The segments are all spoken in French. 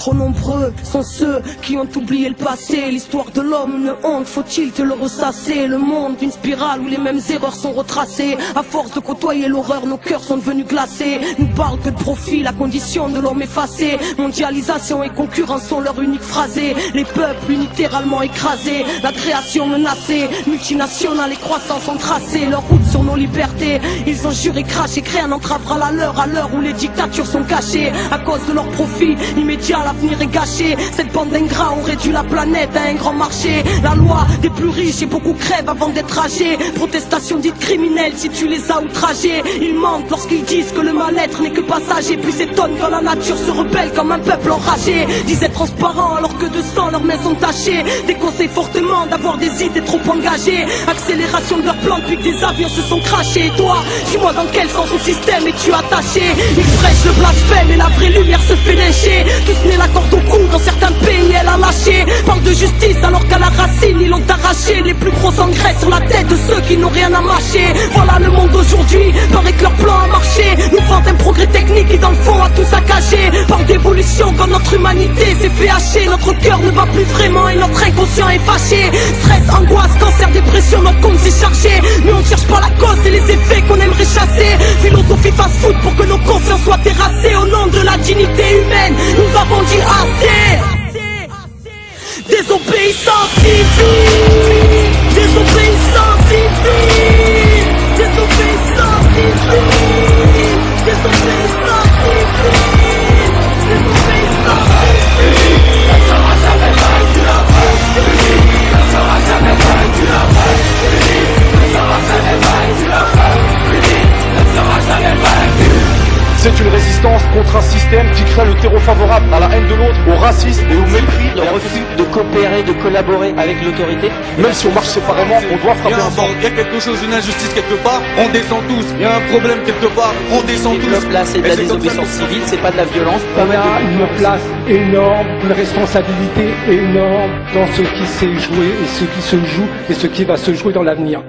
Trop nombreux sont ceux qui ont oublié le passé. L'histoire de l'homme, une honte, faut-il te le ressasser? Le monde, une spirale où les mêmes erreurs sont retracées. À force de côtoyer l'horreur, nos cœurs sont devenus glacés. Nous parlent que de profit, la condition de l'homme effacée. Mondialisation et concurrence sont leur unique phrasé. Les peuples littéralement écrasés, la création menacée. Multinationales et croissance ont tracé leur route sur nos libertés. Ils ont juré, craché, créé un entravera la leur à l'heure où les dictatures sont cachées. À cause de leur profit immédiat, l'avenir est gâché. Cette bande d'ingrats ont réduit la planète à un grand marché. La loi des plus riches et beaucoup crèvent avant d'être âgés. Protestation dite criminelle si tu les as outragés. Ils mentent lorsqu'ils disent que le mal-être n'est que passager. Puis s'étonnent quand la nature se rebelle comme un peuple enragé. Disaient transparents alors que de sang leurs mains sont tachées. Déconseillent fortement d'avoir des idées trop engagées. Accélération de leur plan depuis que des avions se sont crachés. Et toi, dis-moi dans quel sens au système es-tu attaché? Ils prêchent le blasphème et la vraie lumière se fait lyncher. Tous nés la corde au cou, dans certains pays elle a lâché. Parle de justice alors qu'à la racine ils l'ont arraché. Les plus gros engrais sur la tête de ceux qui n'ont rien à mâcher. Voilà le monde d'aujourd'hui, paraît que leur plan a marché. Nous vantent un progrès technique qui dans le fond a tout saccagé. Parle d'évolution quand notre humanité s'est fait hacher. Notre cœur ne bat plus vraiment et notre inconscient est fâché. Stress, angoisse, cancer, dépression, notre compte s'est chargé. Mais on ne cherche pas la cause et les effets qu'on aimerait chasser. Philosophie fast-food pour que nos consciences soient terrassées. Au nom de la dignité humaine, nous avons dit assez. Désobéissance civile, désobéissance civile, désobéissance civile, désobéissance civile, désobéissance civile. Elle sera jamais vaincue la vraie. Elle sera jamais vaincue la vraie. Elle sera jamais vaincue la vraie. Elle sera jamais vaincue. C'est une résistance contre un système qui crée le terreau favorable à la haine de l'autre, au racisme et au mépris. Le refus de coopérer, de collaborer avec l'autorité. Même si on marche séparément, on doit frapper ensemble. Il y a quelque chose, une injustice quelque part, on descend tous. Il y a un problème quelque part, on descend tous. Là, c'est de la désobéissance civile, c'est pas de la violence. On a une place énorme, une responsabilité énorme dans ce qui s'est joué et ce qui se joue et ce qui va se jouer dans l'avenir.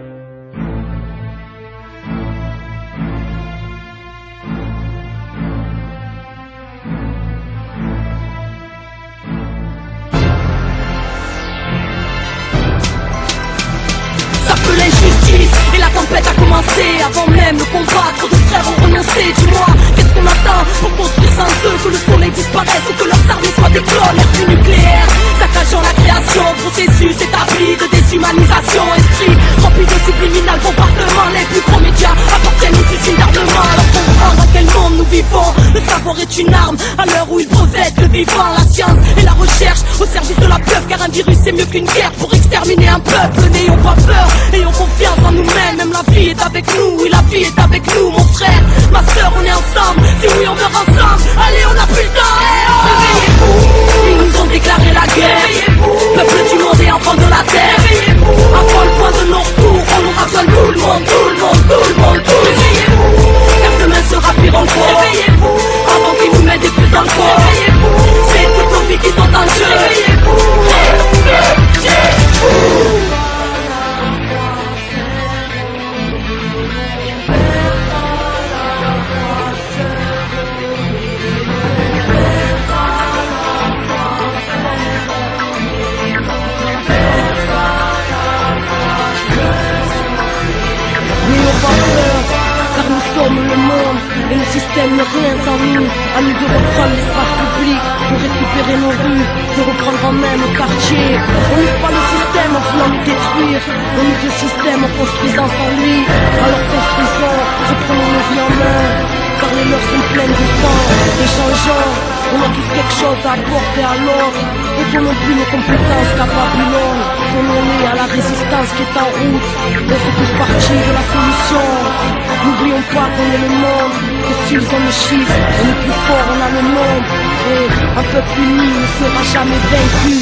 L'injustice et la tempête a commencé. Avant même le combat, trop de frères ont renoncé. Dis-moi, qu'est-ce qu'on attend pour construire sans eux? Que le soleil disparaisse ou que leurs armes soient des clones? L'esprit nucléaire, saccageant la création. Processus établi de déshumanisation. Esprit rempli de subliminal bombardement. Les plus gros médias appartiennent aux usines d'armement. Alors comprendre dans quel monde nous vivons. Le savoir est une arme à l'heure où ils brevettent le vivant. La science et la recherche au service de la peur. Car un virus c'est mieux qu'une guerre pour exterminer un peuple. N'ayons pas peur, ayons confiance en nous-mêmes. Même la vie est avec nous, oui la vie est avec nous. Mon frère, ma soeur, on est ensemble. Si oui on meurt ensemble, allez on a plus le temps. Réveillez-vous, ils nous ont déclaré la guerre. Réveillez-vous, peuple du monde et enfants de la terre. Réveillez-vous, avant le point de non-retour, on aura besoin de tout le monde, tout le monde, tout le monde, tout. Réveillez-vous, car demain sera pire encore. Réveillez-vous, avant qu'ils nous mettent des puces dans le corps. Réveillez-vous, c'est toutes nos vies qui sont en jeu. Réveillez-vous, réveillez-vous. Car nous sommes le monde et le système n'est rien sans nous. À nous de reprendre l'espace public, de récupérer nos rues, de reprendre en main nos quartiers. On n'est pas le système en voulant le détruire, on est le système en construisant sans lui. Alors construisons, reprenons nos vies en main, car les leurs sont pleines de sang. Échangeons, on a tous quelque chose à apporter à l'autre. Et donnons plus nos compétences qu'à Babylone. Donnons-les à la résistance qui est en route. On fait tous partie de la solution. N'oublions pas qu'on est le monde, que s'ils ont le chiffre, on est plus fort, on a le nombre. Et un peuple uni ne sera jamais vaincu.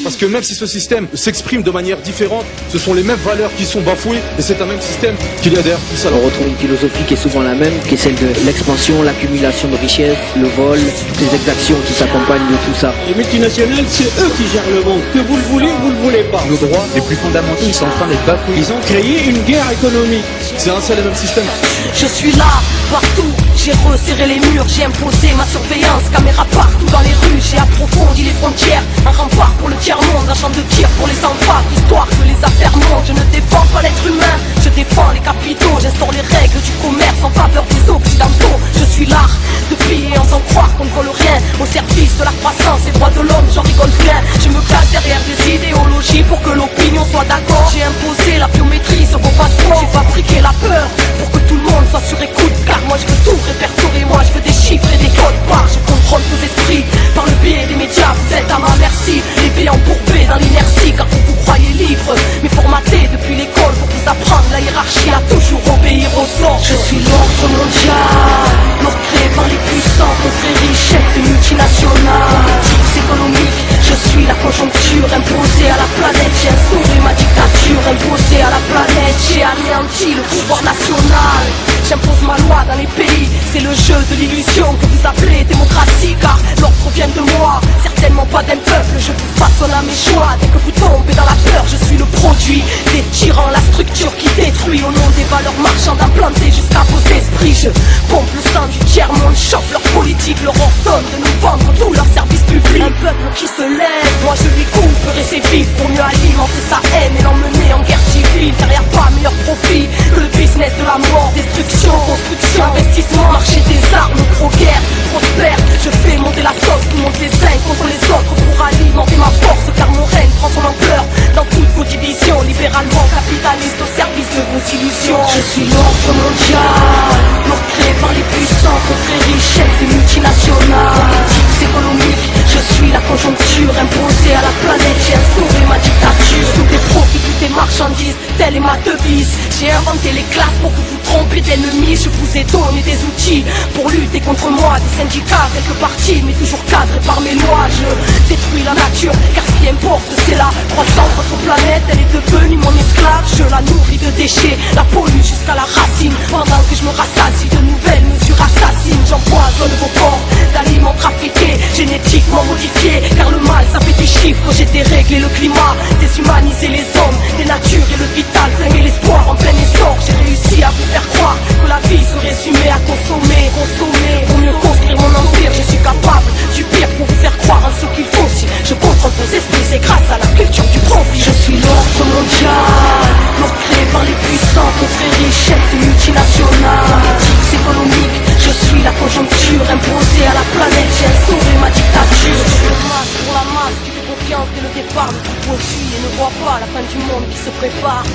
Parce que même si ce système s'exprime de manière différente, ce sont les mêmes valeurs qui sont bafouées et c'est un même système qu'il y a derrière tout ça. On retrouve une philosophie qui est souvent la même, qui est celle de l'expansion, l'accumulation de richesses, le vol, toutes les exactions qui s'accompagnent de tout ça. Les multinationales, c'est eux qui gèrent le monde. Que vous le voulez, vous le voulez pas. Nos droits les plus fondamentaux, ils sont en train d'être bafoués. Ils ont créé une guerre économique. C'est un seul et même système. Je suis là partout. J'ai resserré les murs, j'ai imposé ma surveillance, caméra partout dans les rues, j'ai approfondi les frontières. Un rempart pour le tiers-monde, un champ de tir pour les enfants, histoire que les affaires montent. Je ne défends pas l'être humain, je défends les capitaux. J'instaure les règles du commerce en faveur des occidentaux. Je suis l'art de piller en sans croire qu'on ne vole rien, au service de la croissance et droits de l'homme, j'en rigole bien. Je me cache derrière des idéologies pour que l'opinion soit d'accord. J'ai imposé la biométrie sur vos passeports, j'ai fabriqué la peur pour que tout le monde soit sur écoute. Car moi je veux tout répertorier, moi je veux des chiffres et des codes barres. Je contrôle vos esprits par le biais des médias, vous êtes à ma merci. Les pieds embourbés dans l'inertie, car vous vous croyez libre, mais formaté depuis l'école pour vous apprendre la hiérarchie à toujours obéir aux ordres. Je suis l'ordre mondial, l'ordre créé par les puissants contre les richesses des multinationales. Politiques économiques, je suis la conjoncture imposée à la planète. J'ai instauré ma dictature imposée à la planète. J'ai anéanti le pouvoir national, j'impose ma loi dans les pays. C'est le jeu de l'illusion que vous appelez démocratie, car l'ordre vient de moi, certainement pas d'un peuple. Je vous façonne à mes choix dès que vous tombez dans la peur. Je suis le produit des tyrans, la structure qui détruit au nom des valeurs marchandes implantées jusqu'à vos esprits. Je pompe le sang du tiers-monde, chope leur politique, leur ordonne de nous vendre tous leurs services publics. Un peuple qui se lève, moi je lui couperai ses vies pour mieux alimenter sa haine et l'emmener en guerre civile. Car y'a pas meilleur profit que le business de la mort. Destruction, construction, investissement, marché des armes, pro-guerre, prospère. Je fais monter la sauce, tout monte les uns contre les autres pour alimenter ma force. Car mon règne prend son ampleur dans toutes vos divisions, libéralement capitaliste au service de vos illusions. Je suis l'ordre mondial, l'ordre créé par les puissants contre les richesses des multinationales. Politiques économiques, je suis la conjoncture imposée à la planète. J'ai instauré ma dictature, tout est profit, tout est marchandise, telle est ma devise. J'ai inventé les classes pour que vous trompez d'ennemis. Je vous ai donné des outils pour lutter contre moi, des syndicats, quelques partis, mais toujours cadrés par mes lois. Je détruis la nature, car ce qui importe c'est la croissance. Votre planète, elle est devenue mon esclave. Je la nourris de déchets, la pollue jusqu'à la racine. Pendant que je me rassasie de nouvelles mesures assassines, j'empoisonne vos corps d'aliments trafiqués, génétiquement modifiés. Car le mal, ça fait du chiffre. J'ai déréglé le climat, déshumanisé les hommes, dénaturé le vital, flingué l'espoir en plein essor. J'ai réussi à vous faire croire que la vie se résumait à consommer, consommer. Pour mieux construire mon empire, je suis capable du pire pour vous faire croire en ce qu'il faut. Si je contrôle vos esprits, c'est grâce à la culture du profit. Je suis l'ordre mondial, l'ordre créé par les puissants contre les richesses des multinationales. Politiques économiques, je suis la conjoncture imposée à la planète. J'ai instauré ma dictature. Je suis le masque pour la masse qui fait confiance dès le départ de tout profit et ne voit pas la fin du monde qui se prépare.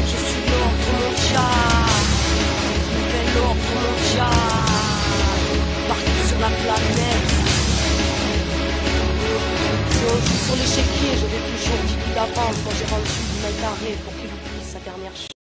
Je suis l'ordre mondial, nouvel ordre mondial, partout sur la planète. Si on joue sur l'échiquier, je vais toujours 10 coups d'avance quand j'ai rendu du mètre carré pour qu'il oublie sa dernière chance.